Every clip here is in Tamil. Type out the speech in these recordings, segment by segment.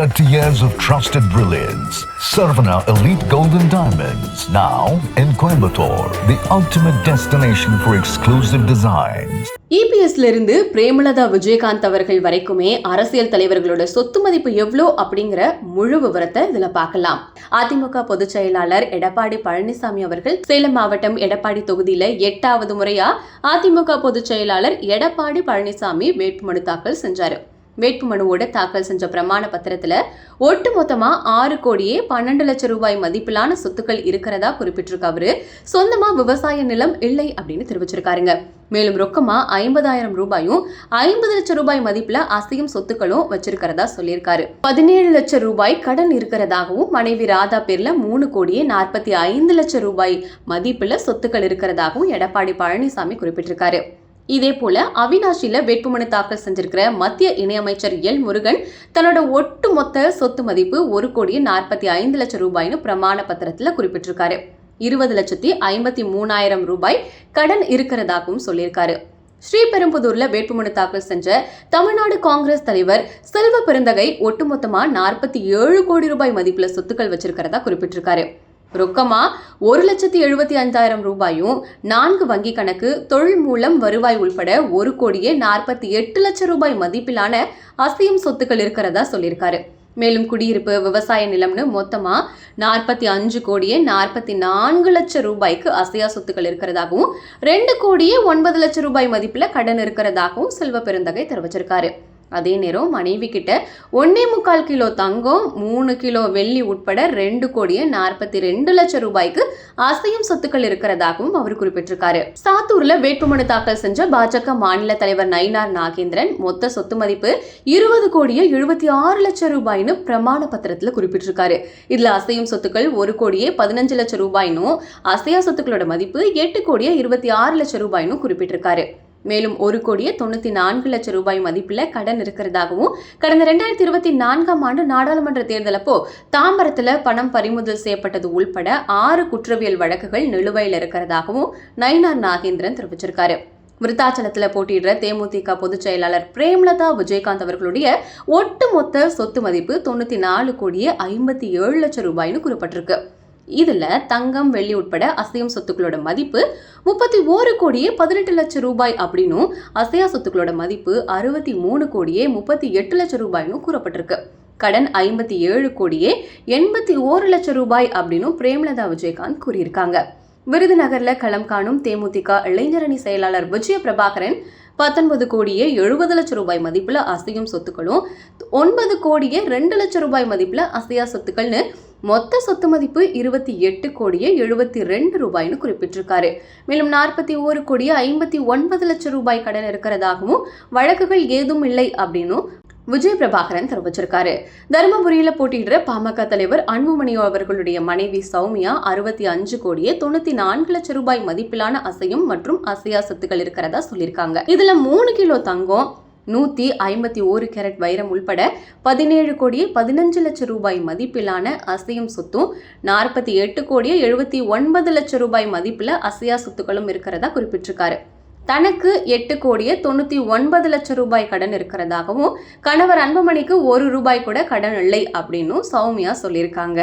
30 years of trusted brilliance. Sarvana Elite Golden Diamonds, now in Coimbatore, the ultimate destination for exclusive designs. EPSல இருந்து பிரேமலதா விஜயகாந்த் அவர்கள் வரைக்குமே அரசியல் தலைவர்களோட சொத்து மதிப்பு எவ்வளோ அப்படிங்கிற முழு விவரத்தை இதுல பார்க்கலாம். அதிமுக பொதுச் செயலாளர் எடப்பாடி பழனிசாமி அவர்கள் சேலம் மாவட்டம் எடப்பாடி தொகுதியில 8வது முறையா அதிமுக பொதுச் செயலாளர் எடப்பாடி பழனிசாமி வேட்புமனு தாக்கல் செஞ்சாரு. வேட்புமனுவோட தாக்கல் செஞ்ச பிரமாண பத்திரத்துல ஒட்டு மொத்தமா 6 கோடியே 12 லட்சம் ரூபாய் மதிப்பிலான சொத்துக்கள் இருக்கிறதா குறிப்பிட்டிருக்காரு. சொந்தமா விவசாய நிலம் இல்லை அப்படின்னு தெரிவிச்சிருக்காருங்க. மேலும் ரொக்கமா 50,000 ரூபாயும் 50 லட்சம் ரூபாய் மதிப்புல அசையும் சொத்துக்களும் வச்சிருக்கிறதா சொல்லியிருக்காரு. 17 லட்சம் ரூபாய் கடன் இருக்கிறதாகவும் மனைவி ராதா பேர்ல 3 கோடியே 45 லட்சம் ரூபாய் மதிப்புல சொத்துக்கள் இருக்கிறதாகவும் எடப்பாடி பழனிசாமி குறிப்பிட்டிருக்காரு. இதே போல அவினாஷில வேட்புமனு தாக்கல் செஞ்சிருக்கிற மத்திய இணையமைச்சர் எல் முருகன் தன்னோட ஒட்டு மொத்த சொத்து மதிப்பு 1 கோடியே 45 லட்சம் ரூபாய்னு பிரமாண பத்திரத்துல குறிப்பிட்டிருக்காரு. 20,53,000 ரூபாய் கடன் இருக்கிறதாகவும் சொல்லியிருக்காரு. ஸ்ரீபெரும்புதூர்ல வேட்புமனு தாக்கல் செஞ்ச தமிழ்நாடு காங்கிரஸ் தலைவர் செல்வ பெருந்தகை ஒட்டுமொத்தமா 47 கோடி ரூபாய் மதிப்புல சொத்துக்கள் வச்சிருக்கிறதா குறிப்பிட்டிருக்காரு. ரொக்கமா 1,75,000 ரூபாயும் 4 வங்கி கணக்கு, தொழில் மூலம் வருவாய் உள்பட 1 கோடியே 48 லட்சம் ரூபாய் மதிப்பிலான அசையும் சொத்துக்கள் இருக்கிறதா சொல்லியிருக்காரு. மேலும் குடியிருப்பு, விவசாய நிலம்னு மொத்தமா 45 கோடியே 44 லட்சம் ரூபாய்க்கு அசையா சொத்துக்கள் இருக்கிறதாகவும் 2 கோடியே 9 லட்சம் ரூபாய் மதிப்புல கடன் இருக்கிறதாகவும் செல்வ பெருந்தகை தெரிவிச்சிருக்காரு. அதே நேரம் மனைவி கிட்ட 1.25 கிலோ தங்கம், 3 கிலோ வெள்ளி உட்பட 2 கோடியே 42 லட்சம் ரூபாய்க்கு அசையும் சொத்துக்கள் இருக்கிறதாகவும் அவர் குறிப்பிட்டிருக்காரு. சாத்தூர்ல வேட்புமனு தாக்கல் செஞ்ச பாஜக மாநில தலைவர் நயினார் நாகேந்திரன் மொத்த சொத்து மதிப்பு 20 கோடியே 76 லட்சம் ரூபாய்னு பிரமாண பத்திரத்துல குறிப்பிட்டிருக்காரு. இதுல அசையும் சொத்துக்கள் 1 கோடியே 15 லட்சம் ரூபாய்னும் அசையா சொத்துக்களோட மதிப்பு 8 கோடியே 26 லட்சம் ரூபாய்னு குறிப்பிட்டிருக்காரு. மேலும் 1 கோடியே 94 லட்சம் ரூபாய் மதிப்புல கடன் இருக்கிறதாகவும் கடந்த 2024ஆம் ஆண்டு நாடாளுமன்ற தேர்தலப்போ தாம்பரத்துல பணம் பறிமுதல் செய்யப்பட்டது உள்பட 6 குற்றவியல் வழக்குகள் நிலுவையில் இருக்கிறதாகவும் நயினார் நாகேந்திரன் தெரிவிச்சிருக்காரு. விருத்தாச்சலத்துல போட்டியிடுற தேமுதிக பொதுச் செயலாளர் பிரேமலதா விஜயகாந்த் அவர்களுடைய ஒட்டுமொத்த சொத்து மதிப்பு 94 கோடியே 57 லட்சம் ரூபாய்னு கூறப்பட்டிருக்கு. இதுல தங்கம், வெள்ளி உட்பட அசையும் சொத்துக்களோட மதிப்பு 31 கோடியே 18 லட்சம் ரூபாய் அப்படின்னும் அசையா சொத்துக்களோட மதிப்பு 63 கோடியே 38 லட்சம் ரூபாய்னு கூறப்பட்டிருக்கு. கடன் 57 கோடியே 81 லட்சம் ரூபாய் அப்படின்னும் பிரேமலதா விஜயகாந்த் கூறியிருக்காங்க. விருதுநகர்ல களம் காணும் தேமுதிக இளைஞரணி செயலாளர் விஜய பிரபாகரன் 19 கோடியே 70 லட்சம் ரூபாய் மதிப்புல அசையும் சொத்துக்களும் 9 கோடியே 2 லட்சம் ரூபாய் மதிப்புல அசையா சொத்துக்கள்னு மொத்த சொத்து மதிப்பு 28 கோடியே 72 ரூபாய்னு குறிப்பிட்டிருக்காரு. மேலும் 41 கோடியே 59 லட்சம் ரூபாய் கடன் இருக்கிறதாகவும் வழக்குகள் ஏதும் இல்லை அப்படின்னும் விஜய் பிரபாகரன் தெரிவிச்சிருக்காரு. தருமபுரியில போட்டியிடுற பாமக தலைவர் அன்புமணி அவர்களுடைய மனைவி சௌமியா 65 கோடியே 94 லட்சம் ரூபாய் மதிப்பிலான அசையும் மற்றும் அசையா சொத்துக்கள் இருக்கிறதா சொல்லியிருக்காங்க. இதுல 3 கிலோ தங்கம், 151 கேரட் வைரம் உள்பட 17 கோடியே 15 லட்சம் ரூபாய் மதிப்பிலான அசையும் சொத்தும் 48 கோடியே 79 லட்சம் ரூபாய் மதிப்புல அசையா சொத்துக்களும் இருக்கிறதா குறிப்பிட்டிருக்காரு. தனக்கு 8 கோடியே 99 லட்சம் ரூபாய் கடன் இருக்கிறதாகவும் கணவர் அன்புமணிக்கு 1 ரூபாய் கூட கடன் இல்லை அப்படின்னு சௌமியா சொல்லியிருக்காங்க.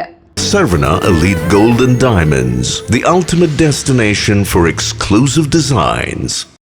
Sarvana Elite Golden Diamonds, the ultimate destination for exclusive designs.